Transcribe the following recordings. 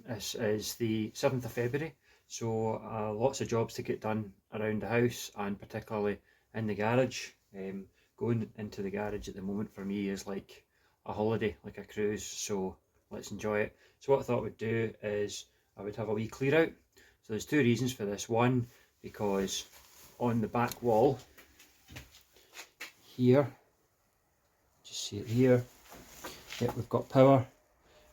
morning. This is the 7th of February, so lots of jobs to get done around the house and particularly in the garage. Going into the garage at the moment for me is like a holiday, like a cruise, so let's enjoy it. So what I thought we'd do is I would have a wee clear out. So there's two reasons for this. One, because on the back wall here, just see it here, yep, we've got power.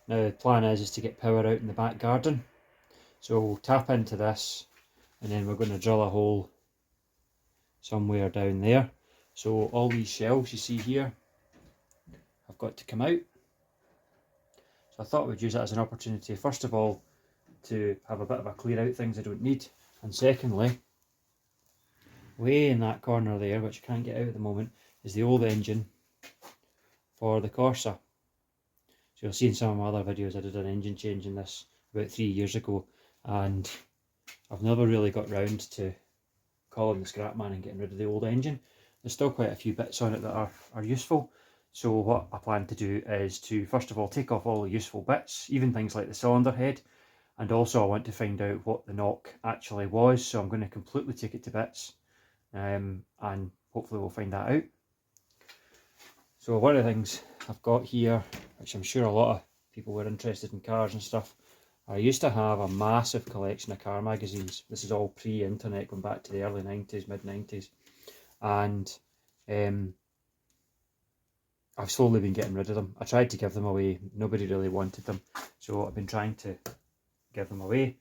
Now the plan is to get power out in the back garden. So we'll tap into this and then we're going to drill a hole somewhere down there. So all these shelves you see here have got to come out. So I thought we'd use that as an opportunity, first of all, to have a bit of a clear out things I don't need, and secondly, way in that corner there, which I can't get out at the moment, is the old engine for the Corsa. So you'll see in some of my other videos I did an engine change in this about 3 years ago, and I've never really got round to calling the scrap man and getting rid of the old engine. There's still quite a few bits on it that are useful. So what I plan to do is to first of all take off all the useful bits, even things like the cylinder head, and also I want to find out what the knock actually was, so I'm going to completely take it to bits, and hopefully we'll find that out. So one of the things I've got here, which I'm sure a lot of people were interested in cars and stuff, I used to have a massive collection of car magazines. This is all pre-internet, going back to the early 90s, mid-90s, and I've slowly been getting rid of them. I tried to give them away, nobody really wanted them, so I've been trying to give them away.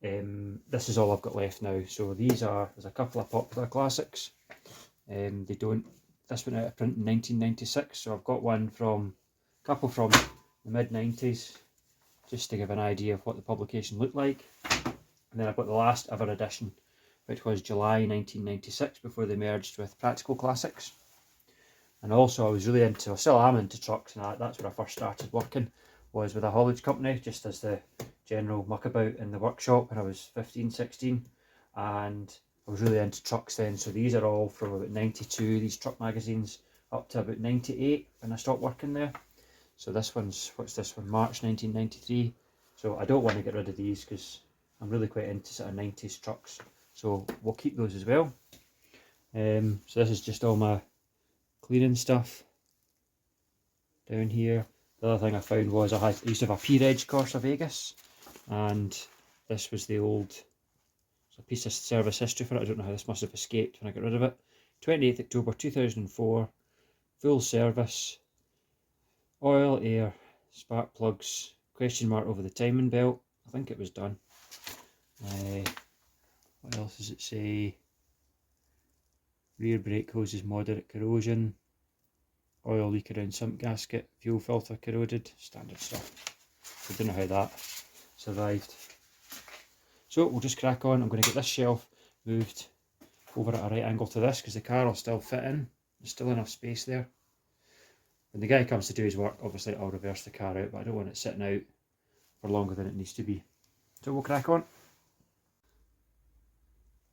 This is all I've got left now. So there's a couple of popular classics. This went out of print in 1996, so I've got a couple from the mid-90s, just to give an idea of what the publication looked like. And then I've got the last ever edition, which was July 1996, before they merged with Practical Classics. And also I still am into trucks, and that's where I first started working, was with a haulage company, just as the general muckabout in the workshop when I was 15, 16, and I was really into trucks then. So these are all from about 92, these truck magazines, up to about 98 when I stopped working there. So this one's, what's this one, March 1993. So I don't want to get rid of these because I'm really quite into sort of 90s trucks, so we'll keep those as well. So this is just all my clearing stuff down here. The other thing I found was I used to have a P-Reg Corsa Vegas, and this was the old, a piece of service history for it. I don't know how this must have escaped when I got rid of it. 28th October 2004, full service, oil, air, spark plugs, question mark over the timing belt. I think it was done. What else does it say? Rear brake hoses, moderate corrosion, oil leak around sump gasket, fuel filter corroded, standard stuff. I don't know how that survived. So we'll just crack on. I'm going to get this shelf moved over at a right angle to this because the car will still fit in. There's still enough space there. When the guy comes to do his work, obviously I'll reverse the car out, but I don't want it sitting out for longer than it needs to be. So we'll crack on.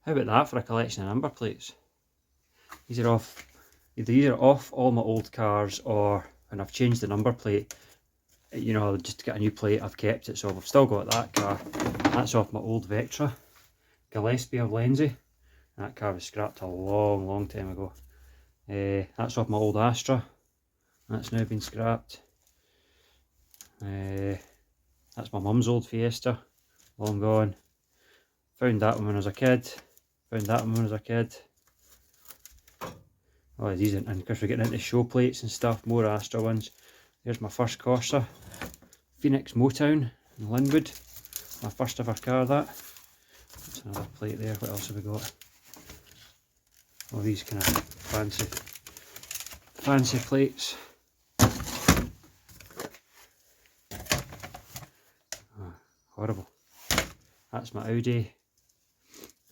How about that for a collection of number plates? These are off, either off all my old cars, or when I've changed the number plate, you know, just to get a new plate, I've kept it. So I've still got that car. That's off my old Vectra Gillespie of Lenzie. That car was scrapped a long time ago. That's off my old Astra. That's now been scrapped. That's my mum's old Fiesta, long gone. Found that one when I was a kid. Found that one when I was a kid. Oh, these, and of course we're getting into show plates and stuff, more Astra ones. There's my first Corsa, Phoenix Motown in Linwood, my first ever car that. That's another plate there. What else have we got? All these kind of fancy plates. Oh, horrible. That's my Audi.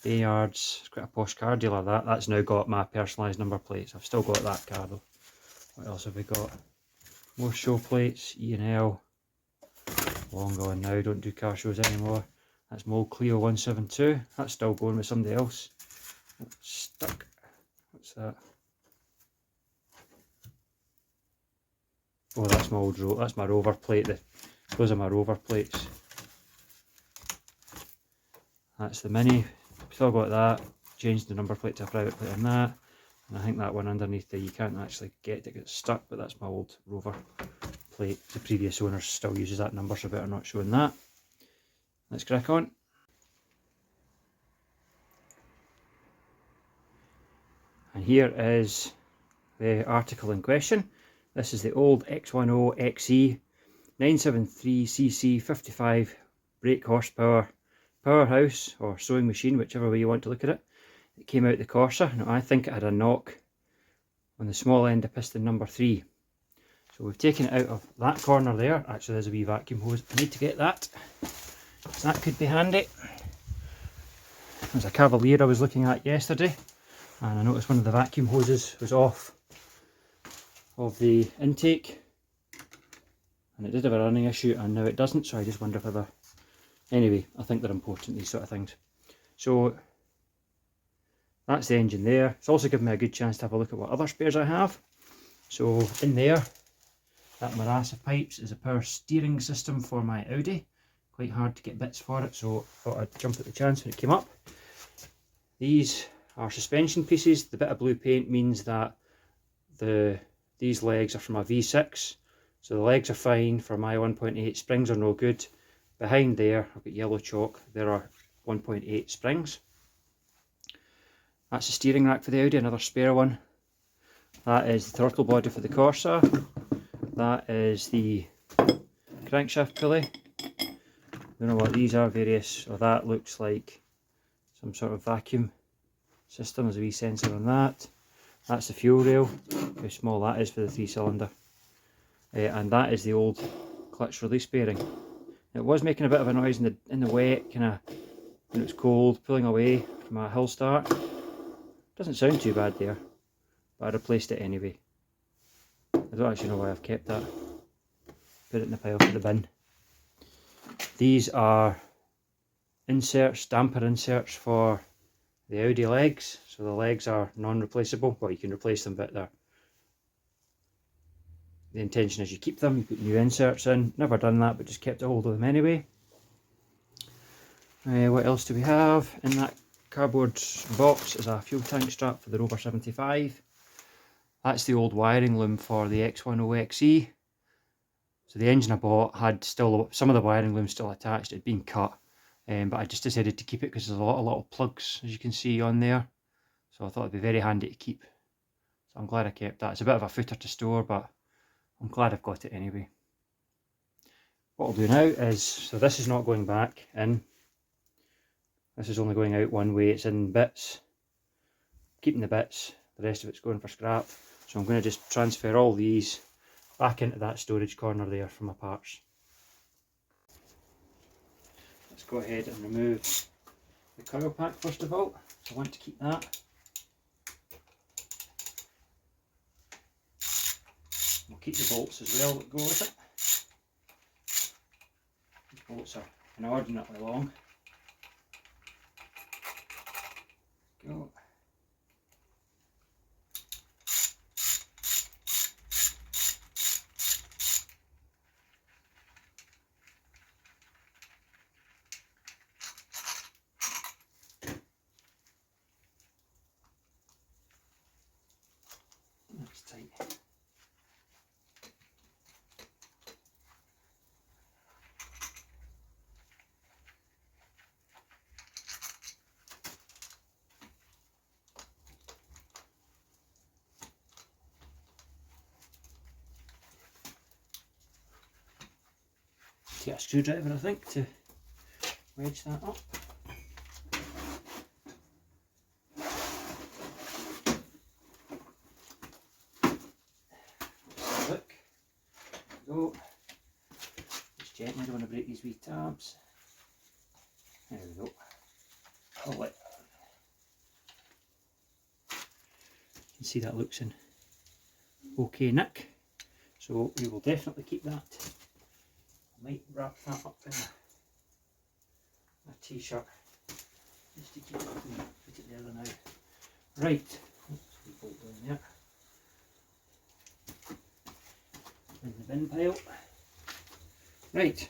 Bayards, it's quite a posh car dealer that. That's now got my personalised number plates. I've still got that car though. What else have we got? More show plates, E&L. Long gone now, don't do car shows anymore. That's my old Clio 172. That's still going with somebody else. Oh, stuck. What's that? Oh, that's my old that's my Rover plate. Those are my Rover plates. That's the Mini. Still got that. Changed the number plate to a private plate on that. And I think that one underneath there, you can't actually get it, gets stuck, but that's my old Rover plate. The previous owner still uses that number, so better not showing that. Let's crack on. And here is the article in question. This is the old X10XE 973cc 55 brake horsepower powerhouse or sewing machine, whichever way you want to look at it. It came out the Corsa. Now I think it had a knock on the small end of piston number 3. So we've taken it out of that corner there. Actually, there's a wee vacuum hose. I need to get that. So that could be handy. There's a Cavalier I was looking at yesterday, and I noticed one of the vacuum hoses was off of the intake, and it did have a running issue, and now it doesn't, so I just wonder whether... Anyway, I think they're important, these sort of things. So that's the engine there. It's also given me a good chance to have a look at what other spares I have. So in there, that morass of pipes is a power steering system for my Audi. Quite hard to get bits for it, so thought I'd jump at the chance when it came up. These are suspension pieces. The bit of blue paint means that these legs are from a V6, so the legs are fine for my 1.8. Springs are no good. Behind there, I've got yellow chalk. There are 1.8 springs. That's the steering rack for the Audi, another spare one. That is the throttle body for the Corsa. That is the crankshaft pulley. Don't know what these are, various, or that looks like some sort of vacuum system. There's a wee sensor on that. That's the fuel rail, how small that is for the 3-cylinder. And that is the old clutch release bearing. It was making a bit of a noise in the wet, kind of when it was cold, pulling away from a hill start. Doesn't sound too bad there, but I replaced it anyway. I don't actually know why I've kept that. Put it in the pile for the bin. These are inserts, damper inserts for the Audi legs. So the legs are non-replaceable. Well, you can replace them, but the intention is you keep them, you put new inserts in. Never done that, but just kept a hold of them anyway. What else do we have? In that cardboard box is a fuel tank strap for the Rover 75. That's the old wiring loom for the X10XE. So the engine I bought had still some of the wiring loom still attached. It had been cut, but I just decided to keep it because there's a lot of plugs, as you can see on there. So I thought it'd be very handy to keep. So I'm glad I kept that. It's a bit of a footer to store, but I'm glad I've got it anyway. What I'll do now is, so this is not going back in. This is only going out one way. It's in bits. Keeping the bits. The rest of it's going for scrap. So I'm going to just transfer all these back into that storage corner there for my parts. Let's go ahead and remove the coil pack first of all. So I want to keep that. We'll keep the bolts as well that go with it. These bolts are inordinately long. Go. That's tight. Get a screwdriver, I think, to wedge that up. Look, go. Just gently, don't want to break these wee tabs. There we go. Hold it. You can see that looks in okay nick, so we will definitely keep that. I might wrap that up in a t-shirt just to keep it clean. Put it there now. Right, oops, we bolt down there. In the bin pile. Right,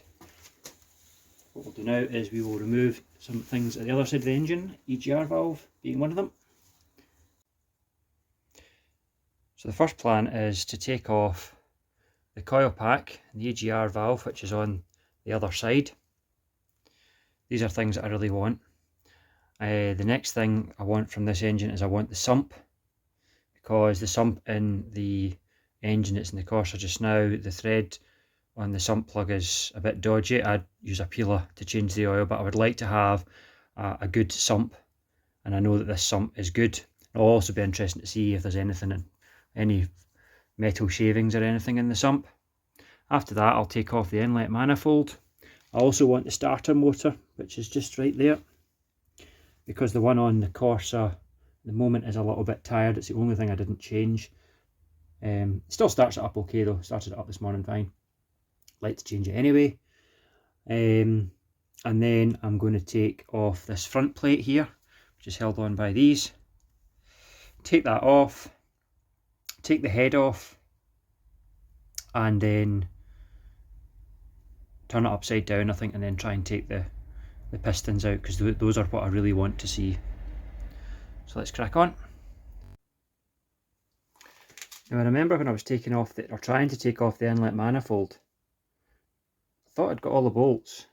What we'll do now is we will remove some things at the other side of the engine, EGR valve being one of them. So the first plan is to take off the coil pack and the EGR valve, which is on the other side. These are things that I really want. The next thing I want from this engine is I want the sump, because the sump in the engine that's in the Corsa just now, the thread on the sump plug is a bit dodgy. I'd use a peeler to change the oil, but I would like to have a good sump, and I know that this sump is good. It'll also be interesting to see if there's any metal shavings or anything in the sump. After that, I'll take off the inlet manifold. I also want the starter motor, which is just right there, because the one on the Corsa at the moment is a little bit tired. It's the only thing I didn't change. It still starts it up okay though. Started it up this morning fine. Like to change it anyway. And then I'm going to take off this front plate here, which is held on by these. Take that off, take the head off, and then turn it upside down, I think, and then try and take the pistons out, because those are what I really want to see. So let's crack on. Now I remember when I was taking off trying to take off the inlet manifold, I thought I'd got all the bolts.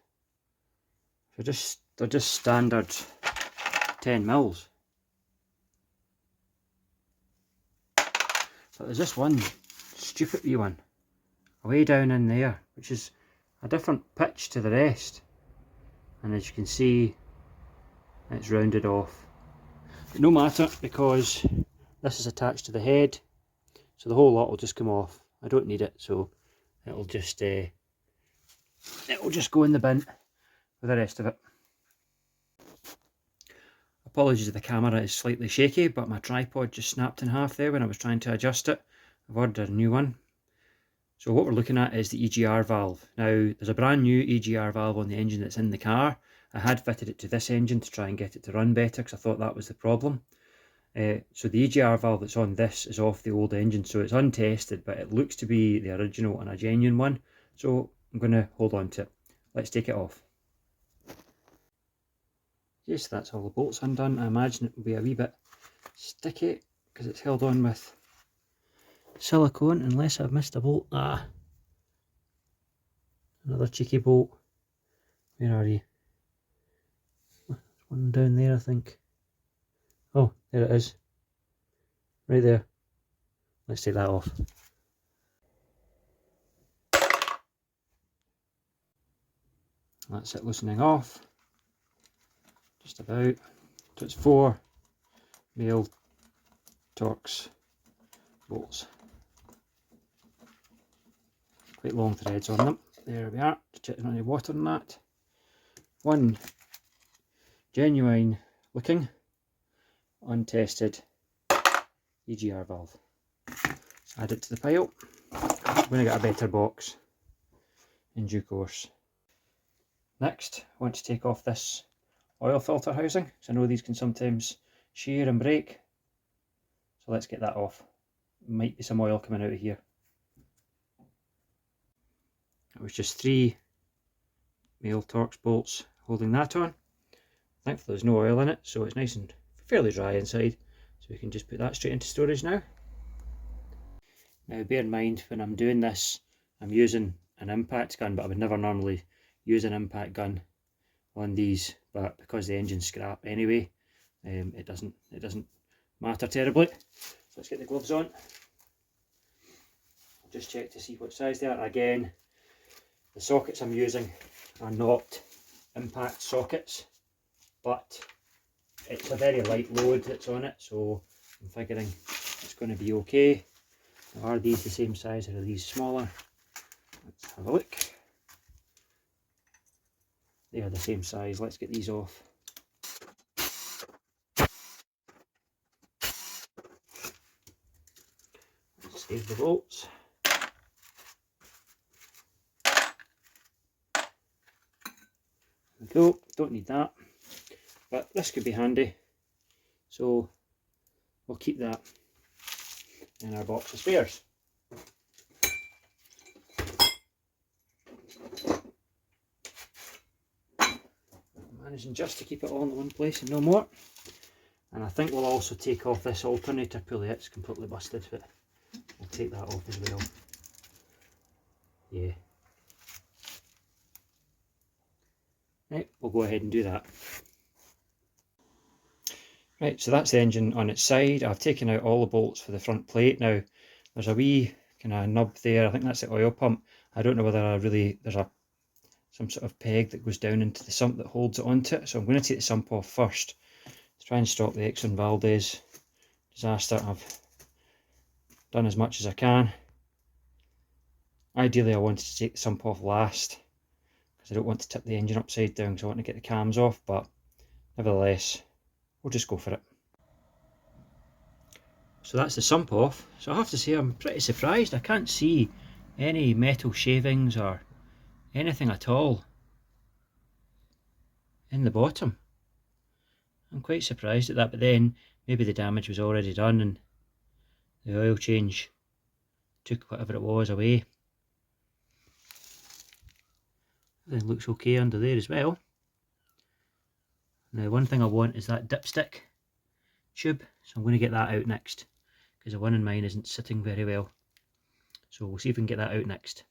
They're just standard 10 mils. But there's just one stupid wee one way down in there, which is a different pitch to the rest, and as you can see, it's rounded off. But no matter, because this is attached to the head, so the whole lot will just come off. I don't need it, so it'll just go in the bin with the rest of it. Apologies if the camera is slightly shaky, but my tripod just snapped in half there when I was trying to adjust it. I've ordered a new one. So what we're looking at is the EGR valve. Now, there's a brand new EGR valve on the engine that's in the car. I had fitted it to this engine to try and get it to run better, because I thought that was the problem. So the EGR valve that's on this is off the old engine, so it's untested, but it looks to be the original and a genuine one. So I'm going to hold on to it. Let's take it off. Yes, that's all the bolts undone. I imagine it will be a wee bit sticky because it's held on with silicone, unless I've missed a bolt. Another cheeky bolt. Where are you? There's one down there, I think. Oh, there it is. Right there. Let's take that off. That's it loosening off. Just about. So it's 4 male Torx bolts. Quite long threads on them. There we are. Just checking on any water in that. One genuine looking, untested EGR valve. Add it to the pile. I'm going to get a better box in due course. Next, I want to take off this oil filter housing, because I know these can sometimes shear and break. So let's get that off. Might be some oil coming out of here. It was just 3 male Torx bolts holding that on. Thankfully there's no oil in it, so it's nice and fairly dry inside. So we can just put that straight into storage now. Now bear in mind, when I'm doing this, I'm using an impact gun, but I would never normally use an impact gun on these, but because the engine's scrap anyway, it doesn't matter terribly. So let's get the gloves on. I'll just check to see what size they are. Again, the sockets I'm using are not impact sockets, but it's a very light load that's on it, so I'm figuring it's going to be okay. Now, are these the same size or are these smaller? Let's have a look. They are the same size. Let's get these off. Let's save the bolts. There we go. Don't need that, but this could be handy, so we'll keep that in our box of spares. managing just to keep it all in one place and no more. And I think we'll also take off this alternator pulley. It's completely busted, but we'll take that off as well. Yeah. Right, we'll go ahead and do that. Right, so that's the engine on its side. I've taken out all the bolts for the front plate. Now, there's a wee kind of nub there. I think that's the oil pump. I don't know whether there's some sort of peg that goes down into the sump that holds it onto it. So I'm going to take the sump off first to try and stop the Exxon Valdez disaster. I've done as much as I can. Ideally I wanted to take the sump off last because I don't want to tip the engine upside down, because I want to get the cams off, but nevertheless we'll just go for it. So that's the sump off. So I have to say I'm pretty surprised. I can't see any metal shavings or anything at all in the bottom. I'm quite surprised at that, but then maybe the damage was already done and the oil change took whatever it was away. Everything looks okay under there as well. Now one thing I want is that dipstick tube, so I'm going to get that out next, because the one in mine isn't sitting very well. So we'll see if we can get that out next.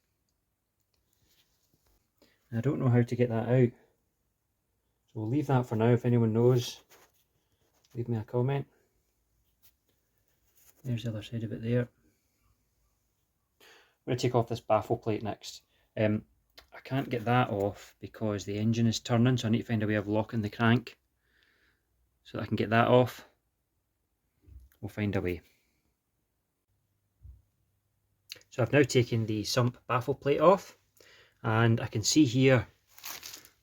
I don't know how to get that out, so we'll leave that for now. If anyone knows, leave me a comment. There's the other side of it there. I'm going to take off this baffle plate next. I can't get that off because the engine is turning, so I need to find a way of locking the crank so that I can get that off. We'll find a way. So I've now taken the sump baffle plate off, and I can see here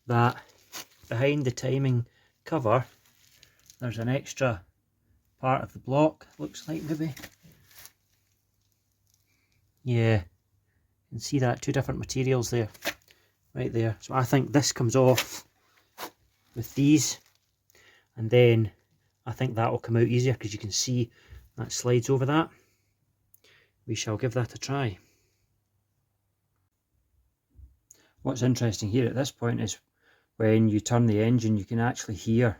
that behind the timing cover there's an extra part of the block, looks like maybe. Yeah, you can see that, two different materials there, right there. So I think this comes off with these, and then I think that will come out easier because you can see that slides over that. We shall give that a try. What's interesting here at this point is when you turn the engine, you can actually hear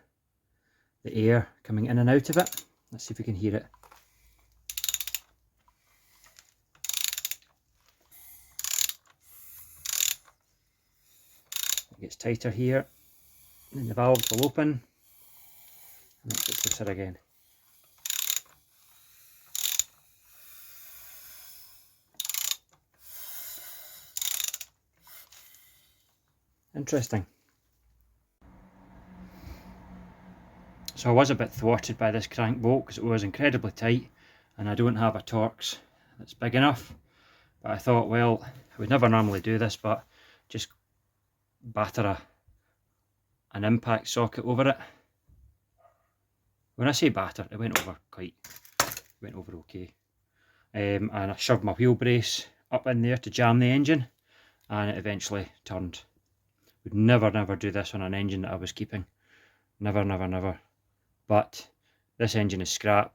the air coming in and out of it. Let's see if we can hear it. It gets tighter here, and then the valves will open, and it gets looser again. Interesting. So I was a bit thwarted by this crank bolt because it was incredibly tight, and I don't have a Torx that's big enough. But I thought, well, I would never normally do this, but just batter an impact socket over it. When I say batter, it went over okay. And I shoved my wheel brace up in there to jam the engine, and it eventually turned. Would never do this on an engine that I was keeping. Never. But this engine is scrap.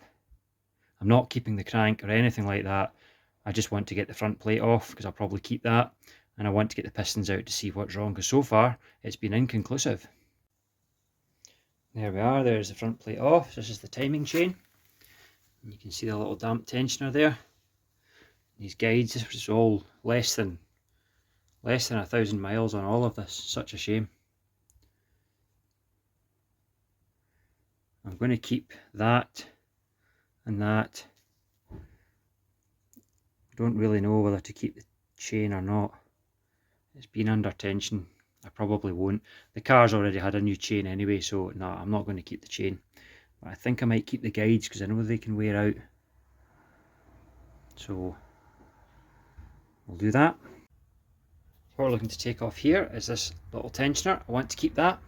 I'm not keeping the crank or anything like that. I just want to get the front plate off because I'll probably keep that, and I want to get the pistons out to see what's wrong, because so far it's been inconclusive. There we are, there's the front plate off. This is the timing chain, and you can see the little damp tensioner there. These guides, this was all less than 1,000 miles on all of this. Such a shame. I'm going to keep that and that. I don't really know whether to keep the chain or not. It's been under tension. I probably won't. The car's already had a new chain anyway, so no, I'm not going to keep the chain. But I think I might keep the guides because I know they can wear out. So we'll do that. What we're looking to take off here is this little tensioner. I want to keep that.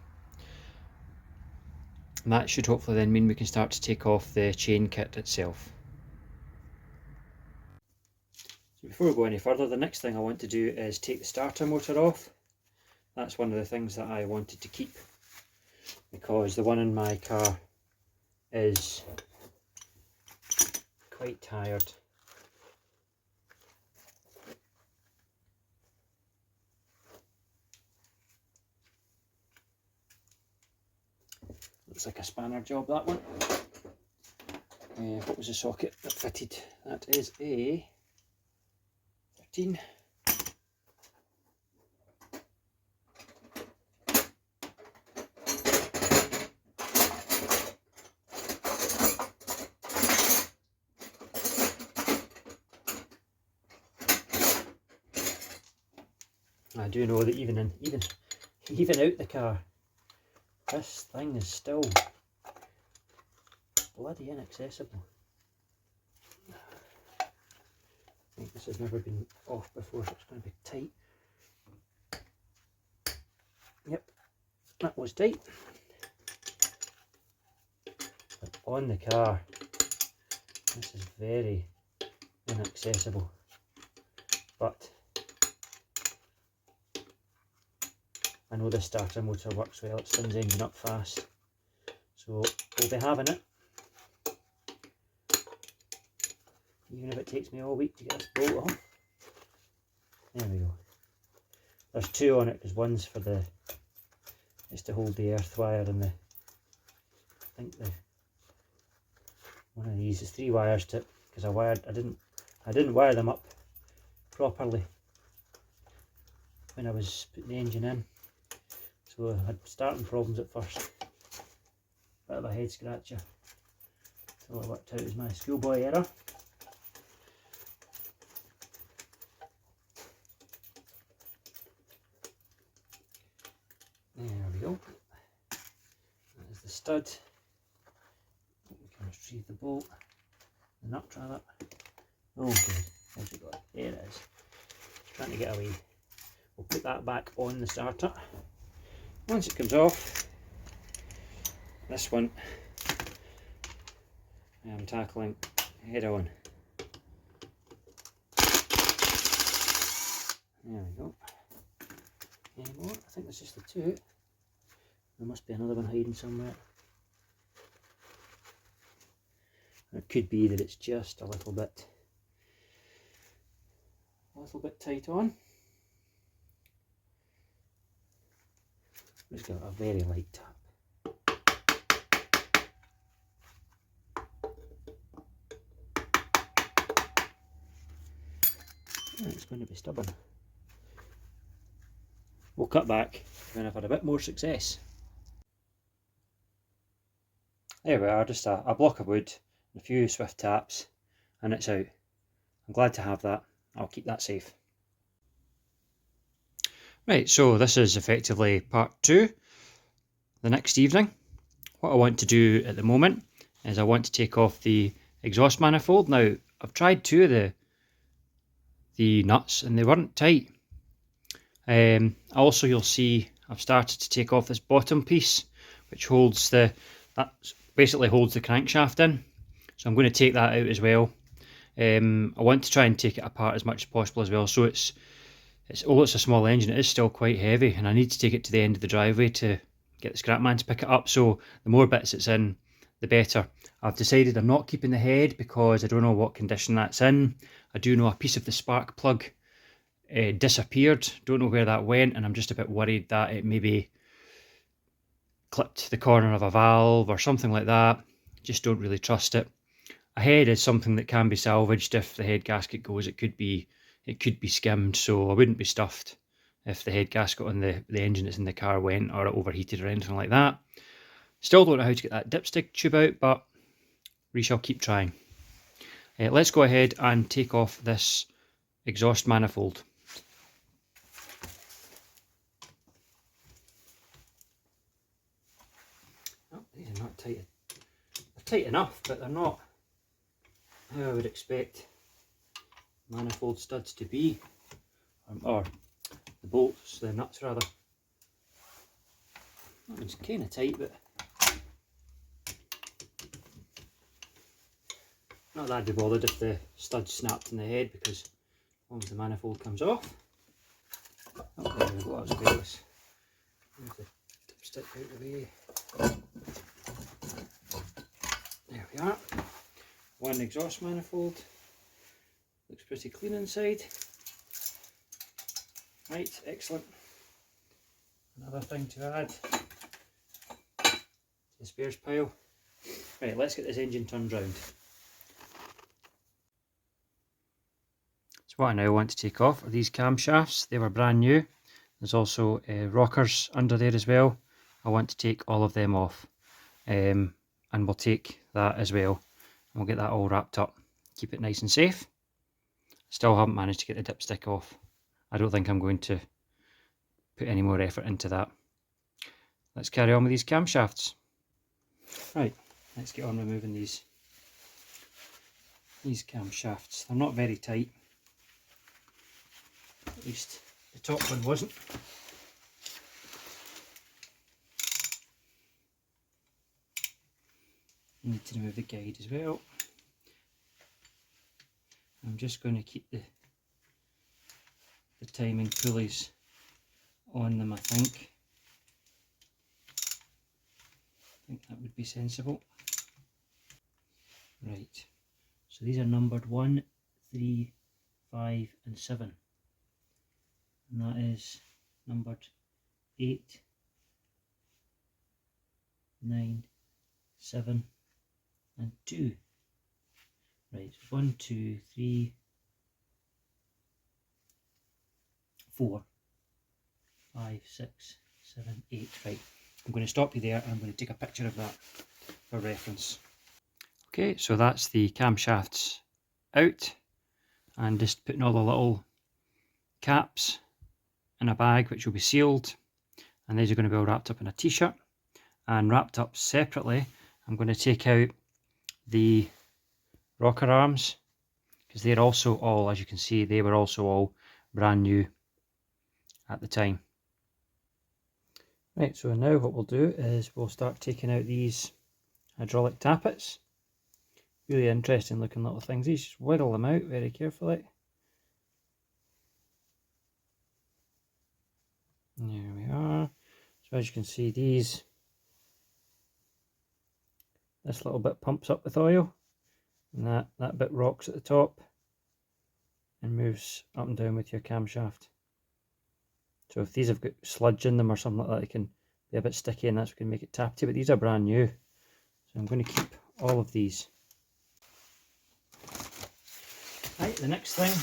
And that should hopefully then mean we can start to take off the chain kit itself. So before we go any further, the next thing I want to do is take the starter motor off. That's one of the things that I wanted to keep, because the one in my car is quite tired. Looks like a spanner job, that one. What was the socket that fitted? That is a 13. I do know that even out the car, this thing is still bloody inaccessible. I think this has never been off before, so it's going to be tight. Yep, that was tight. But on the car, this is very inaccessible. But I know this starter motor works well, it spins the engine up fast, so we'll be having it. Even if it takes me all week to get this bolt off. There we go. There's two on it because one's for the, it's to hold the earth wire and the, I think the, one of these is 3 wires to it because I didn't wire them up properly when I was putting the engine in. So I had starting problems at first. Bit of a head scratcher. So I worked out as my schoolboy error. There we go. That is the stud. We can retrieve the bolt, the nut rather. Oh good, where's it got? There it is. Trying to get away. We'll put that back on the starter. Once it comes off, this one I am tackling head on. There we go. Any more? I think that's just the two. There must be another one hiding somewhere. It could be that it's just a little bit tight on. Just got a very light tap. Oh, it's going to be stubborn. We'll cut back when I've had a bit more success. There we are, just a block of wood, a few swift taps, and it's out. I'm glad to have that. I'll keep that safe. Right, so this is effectively part 2. The next evening, what I want to do at the moment is I want to take off the exhaust manifold. Now, I've tried 2 of the nuts and they weren't tight. Also, you'll see I've started to take off this bottom piece, which holds that basically holds the crankshaft in. So I'm going to take that out as well. I want to try and take it apart as much as possible as well. So although it's a small engine, it is still quite heavy, and I need to take it to the end of the driveway to get the scrap man to pick it up. So the more bits it's in, the better. I've decided I'm not keeping the head because I don't know what condition that's in. I do know a piece of the spark plug disappeared. Don't know where that went, and I'm just a bit worried that it maybe clipped the corner of a valve or something like that. Just don't really trust it. A head is something that can be salvaged. If the head gasket goes, it could be skimmed, so I wouldn't be stuffed if the head gasket on the engine that's in the car went or it overheated or anything like that. Still don't know how to get that dipstick tube out, but we shall keep trying. Let's go ahead and take off this exhaust manifold. Oh, these are not tight. They're tight enough, but they're not how I would expect manifold studs to be, or the bolts, the nuts rather. That one's kind of tight, but not that I'd be bothered if the stud snapped in the head, because as long as the manifold comes off. Oh, there we go, that was careless. Move the dipstick out of the way. There we are. One exhaust manifold. Looks pretty clean inside. Right, excellent. Another thing to add the spares pile. Right, let's get this engine turned round. So what I now want to take off are these camshafts. They were brand new. There's also rockers under there as well. I want to take all of them off. And we'll take that as well. And we'll get that all wrapped up. Keep it nice and safe. Still haven't managed to get the dipstick off. I don't think I'm going to put any more effort into that. Let's carry on with these camshafts. Right, let's get on removing these camshafts. They're not very tight. At least the top one wasn't. You need to remove the guide as well. I'm just going to keep the timing pulleys on them, I think. I think that would be sensible. Right, so these are numbered 1, 3, 5 and 7. And that is numbered 8, 9, 7 and 2. Right, 1, 2, 3, 4, 5, 6, 7, 8. Right, I'm going to stop you there and I'm going to take a picture of that for reference. Okay, so that's the camshafts out, and just putting all the little caps in a bag which will be sealed, and these are going to be all wrapped up in a t-shirt. And wrapped up separately, I'm going to take out the rocker arms, because they're also all, as you can see, they were also all brand new at the time. Right, so now what we'll do is we'll start taking out these hydraulic tappets. Really interesting looking little things. These, just wiggle them out very carefully. There we are. So as you can see, this little bit pumps up with oil, and that bit rocks at the top and moves up and down with your camshaft. So if these have got sludge in them or something like that, they can be a bit sticky, and that's what can make it tappety, but these are brand new. So I'm going to keep all of these. Right, the next thing,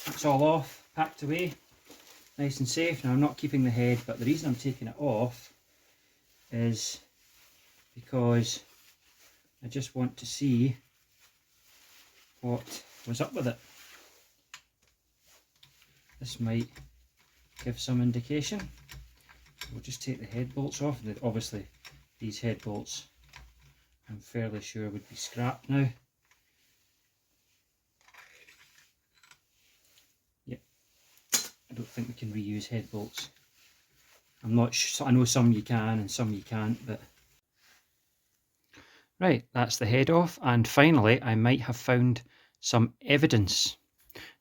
that's all off, packed away, nice and safe. Now I'm not keeping the head, but the reason I'm taking it off is because I just want to see what was up with it. This might give some indication. We'll just take the head bolts off. Obviously these head bolts I'm fairly sure would be scrapped now. Yep, I don't think we can reuse head bolts. I'm not sure. I know some you can and some you can't, but right, that's the head off. And finally, I might have found some evidence.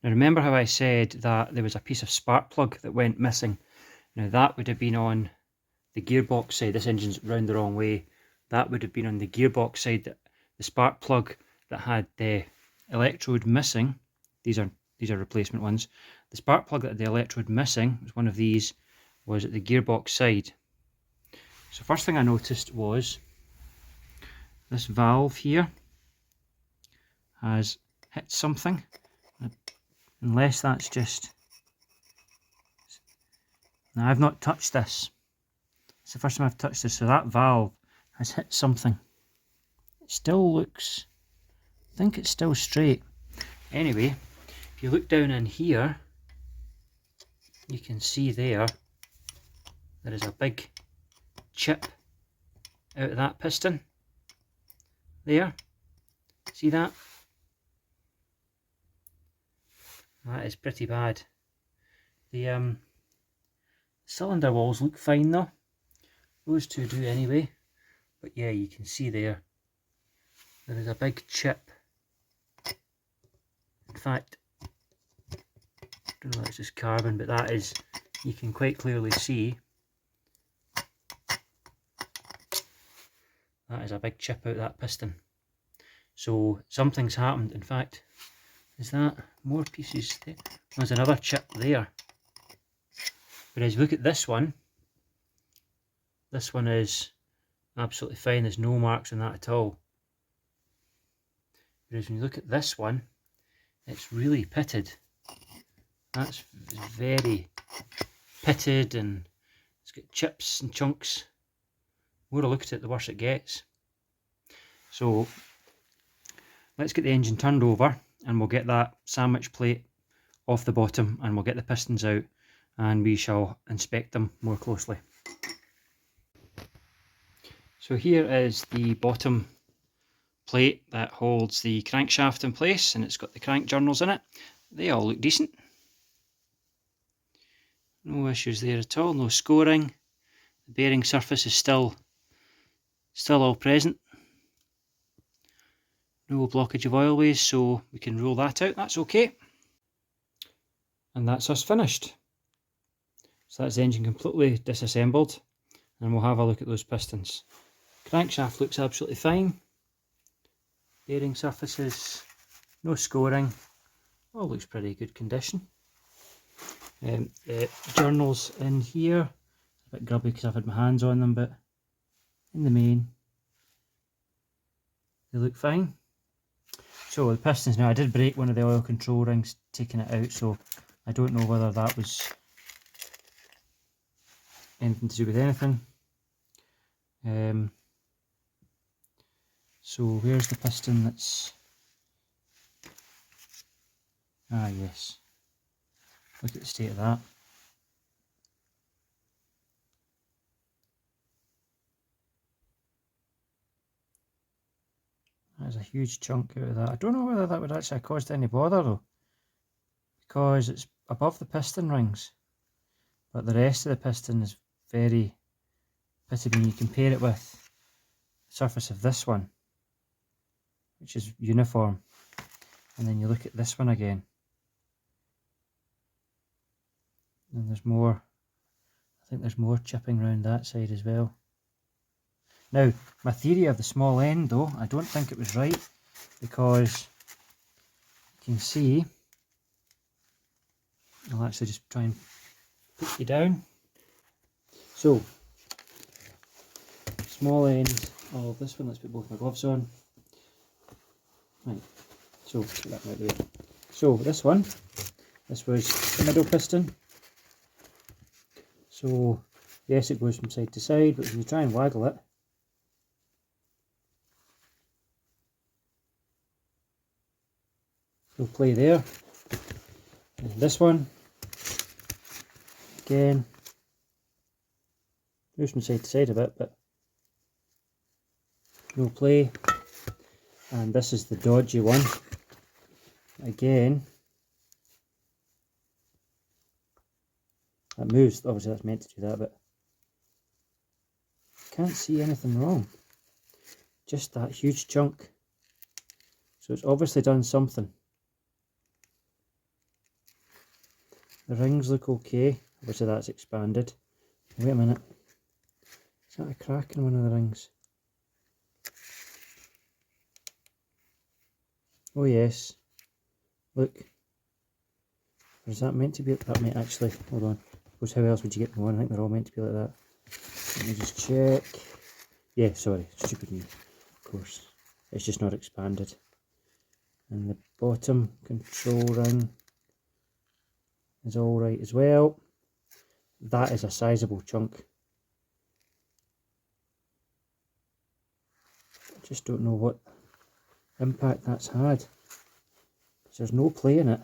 Now remember how I said that there was a piece of spark plug that went missing? Now that would have been on the gearbox side. This engine's round the wrong way. That would have been on the gearbox side, that the spark plug that had the electrode missing. These are replacement ones. The spark plug that had the electrode missing was one of these, was at the gearbox side. So first thing I noticed was this valve here has hit something, unless that's just... Now I've not touched this. It's the first time I've touched this, so that valve has hit something. It still looks... I think it's still straight. Anyway, if you look down in here, you can see there is a big chip out of that piston. There. See that? That is pretty bad. The cylinder walls look fine though. Those two do anyway. But yeah, you can see there is a big chip. In fact, I don't know if it's just carbon, but that is, you can quite clearly see that is a big chip out of that piston. So something's happened. In fact, is that more pieces there? There's another chip there. But as you look at this one is absolutely fine. There's no marks on that at all. Whereas when you look at this one, it's really pitted. That's very pitted and it's got chips and chunks. The more I look at it, the worse it gets. So let's get the engine turned over and we'll get that sandwich plate off the bottom and we'll get the pistons out and we shall inspect them more closely. So here is the bottom plate that holds the crankshaft in place, and it's got the crank journals in it. They all look decent. No issues there at all, no scoring. The bearing surface is still all present. No blockage of oil ways, so we can rule that out, that's okay. And that's us finished. So that's the engine completely disassembled, and we'll have a look at those pistons. Crankshaft looks absolutely fine. Bearing surfaces, no scoring, all looks pretty good condition. The journals in here, a bit grubby because I've had my hands on them, but in the main, they look fine. So the pistons now, I did break one of the oil control rings taking it out, so I don't know whether that was anything to do with anything. So where's the piston that's... Ah yes, look at the state of that. That's a huge chunk out of that. I don't know whether that would actually have caused any bother though, because it's above the piston rings, but the rest of the piston is very pitted when you compare it with the surface of this one, which is uniform, and then you look at this one again, and there's more. I think there's more chipping around that side as well. Now, my theory of the small end though, I don't think it was right, because you can see, I'll actually just try and put you down. So, small end of this one, let's put both my gloves on. Right, so put that out the way. So this one, this was the middle piston. So yes, it goes from side to side, but when you try and waggle it, it'll play there. And this one, again, goes from side to side a bit, but no play. And this is the dodgy one. Again, that moves, obviously that's meant to do that, but can't see anything wrong. Just that huge chunk. So it's obviously done something. The rings look okay, obviously that's expanded. Wait a minute, is that a crack in one of the rings? Oh yes, look, or is that meant to be, that might actually, hold on, suppose how else would you get them on? I think they're all meant to be like that. Let me just check. Yeah, sorry, stupid me, of course, it's just not expanded. And the bottom control ring is alright as well. That is a sizable chunk. I just don't know what impact that's had, because there's no play in it.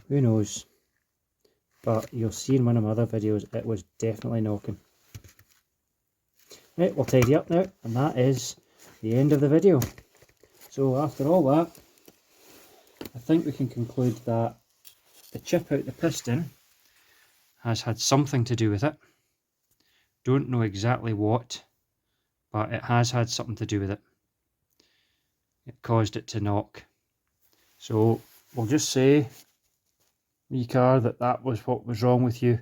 Who knows, but you'll see in one of my other videos it was definitely knocking. Right, we'll tidy up now, and that is the end of the video. So after all that, I think we can conclude that the chip out the piston has had something to do with it. Don't know exactly what, but it has had something to do with it. It caused it to knock. So we'll just say, wee car, that was what was wrong with you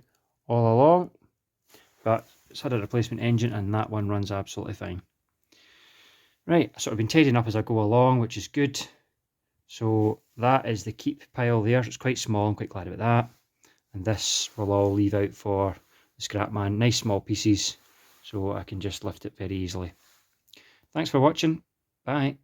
all along, but it's had a replacement engine and that one runs absolutely fine. Right, I've sort of been tidying up as I go along, which is good. So that is the keep pile there. It's quite small, I'm quite glad about that. And this we'll all leave out for scrap man, nice small pieces, so I can just lift it very easily. Thanks for watching. Bye.